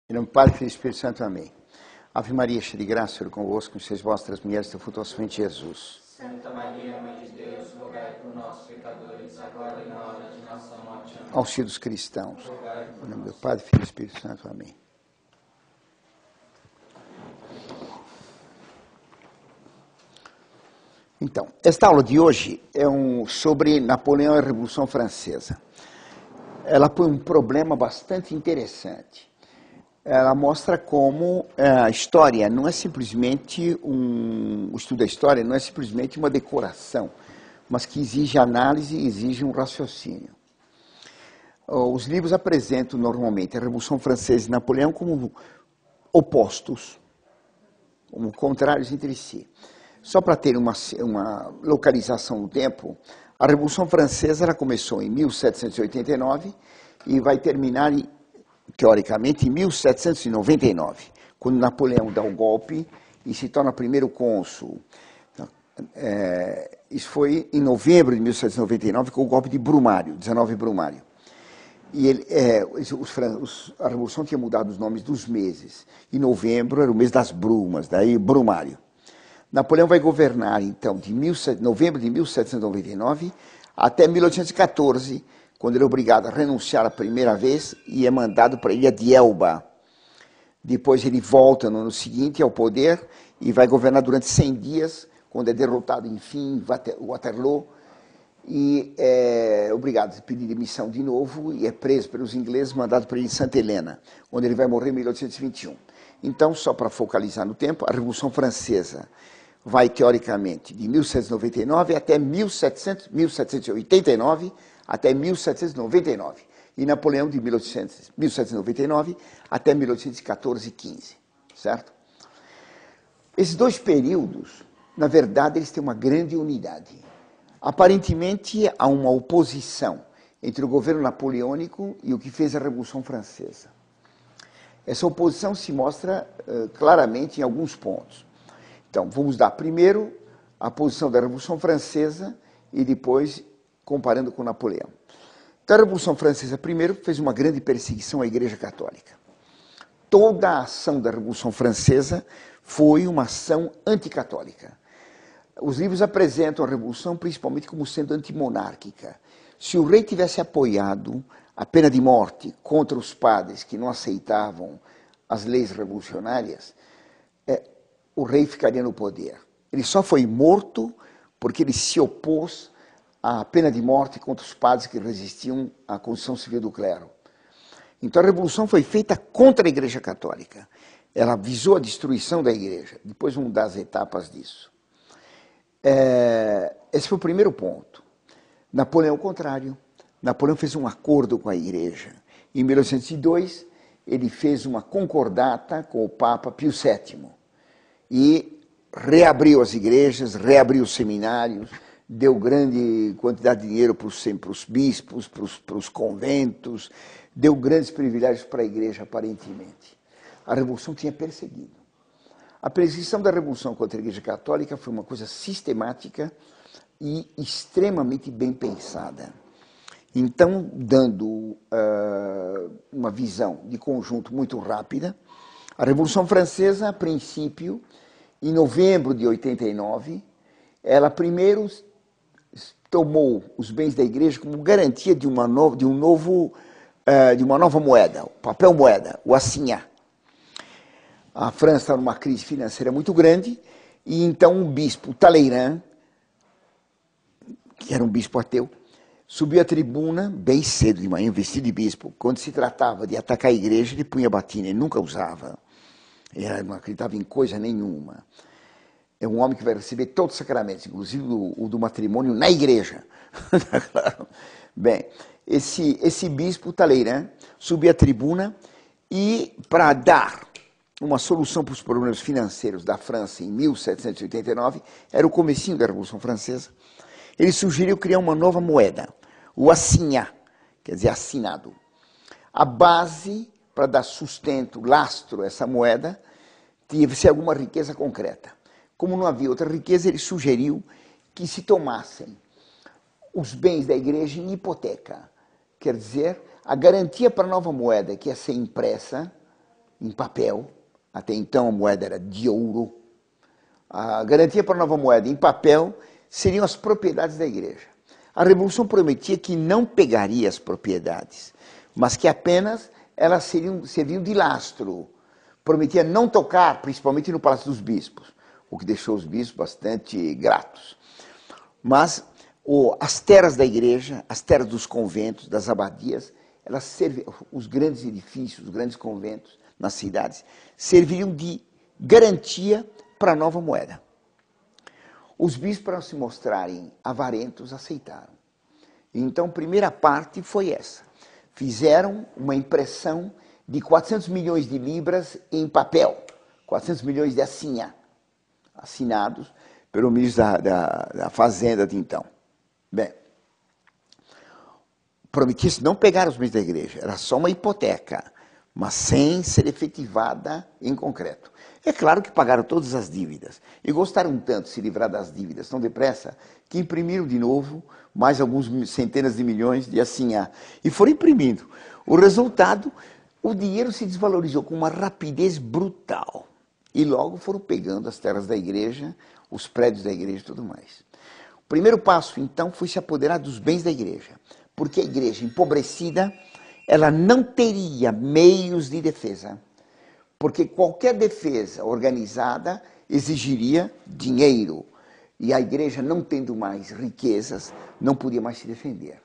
Em nome do Pai, Filho e Espírito Santo, amém. Ave Maria, cheia de graça, o Senhor é convosco, sois vós entre as mulheres, teu fruto é o semente Jesus. Santa Maria, Mãe de Deus, rogai por nós, pecadores, agora e na hora de nossa morte. Amém. Auxílio dos cristãos. Em nome do Pai, Filho e Espírito Santo, amém. Então, esta aula de hoje é sobre Napoleão e a Revolução Francesa. Ela põe um problema bastante interessante. Ela mostra como a história não é simplesmente o estudo da história não é simplesmente uma decoração, mas que exige análise e exige um raciocínio. Os livros apresentam normalmente a Revolução Francesa e Napoleão como opostos, como contrários entre si. Só para ter uma localização no tempo, a Revolução Francesa ela começou em 1789 e vai terminar, teoricamente, em 1799, quando Napoleão dá o golpe e se torna primeiro cônsul. Isso foi em novembro de 1799, com o golpe de Brumário, 19 Brumário. E a Revolução tinha mudado os nomes dos meses. Em novembro era o mês das brumas, daí Brumário. Napoleão vai governar, então, de novembro de 1799 até 1814, quando ele é obrigado a renunciar a primeira vez e é mandado para a ilha de Elba. Depois ele volta no ano seguinte ao poder e vai governar durante 100 dias, quando é derrotado, enfim, em Waterloo, e é obrigado a pedir demissão de novo e é preso pelos ingleses, mandado para a ilha de Santa Helena, onde ele vai morrer em 1821. Então, só para focalizar no tempo, a Revolução Francesa vai, teoricamente, de 1799 até 1789 até 1799. E Napoleão de 1799 até 1814 e 15, certo? Esses dois períodos, na verdade, eles têm uma grande unidade. Aparentemente, há uma oposição entre o governo napoleônico e o que fez a Revolução Francesa. Essa oposição se mostra claramente em alguns pontos. Então, vamos dar primeiro a posição da Revolução Francesa e depois comparando com Napoleão. Então, a Revolução Francesa, primeiro, fez uma grande perseguição à Igreja Católica. Toda a ação da Revolução Francesa foi uma ação anticatólica. Os livros apresentam a Revolução principalmente como sendo antimonárquica. Se o rei tivesse apoiado a pena de morte contra os padres que não aceitavam as leis revolucionárias, o rei ficaria no poder. Ele só foi morto porque ele se opôs à pena de morte contra os padres que resistiam à Constituição Civil do Clero. Então a Revolução foi feita contra a Igreja Católica. Ela visou a destruição da Igreja. Depois vamos dar as etapas disso. Esse foi o primeiro ponto. Napoleão, ao contrário. Napoleão fez um acordo com a Igreja. Em 1802, ele fez uma concordata com o Papa Pio VII. E reabriu as igrejas, reabriu os seminários, deu grande quantidade de dinheiro para os bispos, para os conventos, deu grandes privilégios para a igreja, aparentemente. A Revolução tinha perseguido. A perseguição da Revolução contra a Igreja Católica foi uma coisa sistemática e extremamente bem pensada. Então, dando uma visão de conjunto muito rápida, a Revolução Francesa, a princípio, em novembro de 89, ela primeiro tomou os bens da igreja como garantia de uma nova moeda, o papel moeda, o assignat. A França está numa crise financeira muito grande, e então o bispo Talleyrand, que era um bispo ateu, subiu à tribuna bem cedo de manhã, vestido de bispo. Quando se tratava de atacar a igreja, ele punha batina, ele nunca usava. Ele não acreditava em coisa nenhuma. É um homem que vai receber todos os sacramentos, inclusive o do matrimônio, na igreja. Bem, esse bispo Talleyrand subiu à tribuna e, para dar uma solução para os problemas financeiros da França em 1789, era o comecinho da Revolução Francesa, ele sugeriu criar uma nova moeda, o assignat, quer dizer, assinado. A base para dar sustento, lastro a essa moeda, tinha que ser alguma riqueza concreta. Como não havia outra riqueza, ele sugeriu que se tomassem os bens da igreja em hipoteca. Quer dizer, a garantia para a nova moeda, que ia ser impressa em papel, até então a moeda era de ouro, a garantia para a nova moeda em papel seriam as propriedades da igreja. A Revolução prometia que não pegaria as propriedades, mas que apenas elas serviam de lastro. Prometia não tocar, principalmente no Palácio dos Bispos, o que deixou os bispos bastante gratos. Mas as terras da igreja, as terras dos conventos, das abadias, elas serviam, os grandes edifícios, os grandes conventos nas cidades, serviriam de garantia para a nova moeda. Os bispos, para se mostrarem avarentos, aceitaram. Então, a primeira parte foi essa. Fizeram uma impressão de 400 milhões de libras em papel, 400 milhões de assignat, assinados pelo ministro da Fazenda de então. Bem, prometia-se não pegar os bens da igreja, era só uma hipoteca, mas sem ser efetivada em concreto. É claro que pagaram todas as dívidas, e gostaram tanto de se livrar das dívidas tão depressa, que imprimiram de novo mais alguns centenas de milhões de assignat, e foram imprimindo. O resultado, o dinheiro se desvalorizou com uma rapidez brutal, e logo foram pegando as terras da igreja, os prédios da igreja e tudo mais. O primeiro passo, então, foi se apoderar dos bens da igreja, porque a igreja empobrecida, ela não teria meios de defesa, porque qualquer defesa organizada exigiria dinheiro, e a igreja, não tendo mais riquezas, não podia mais se defender.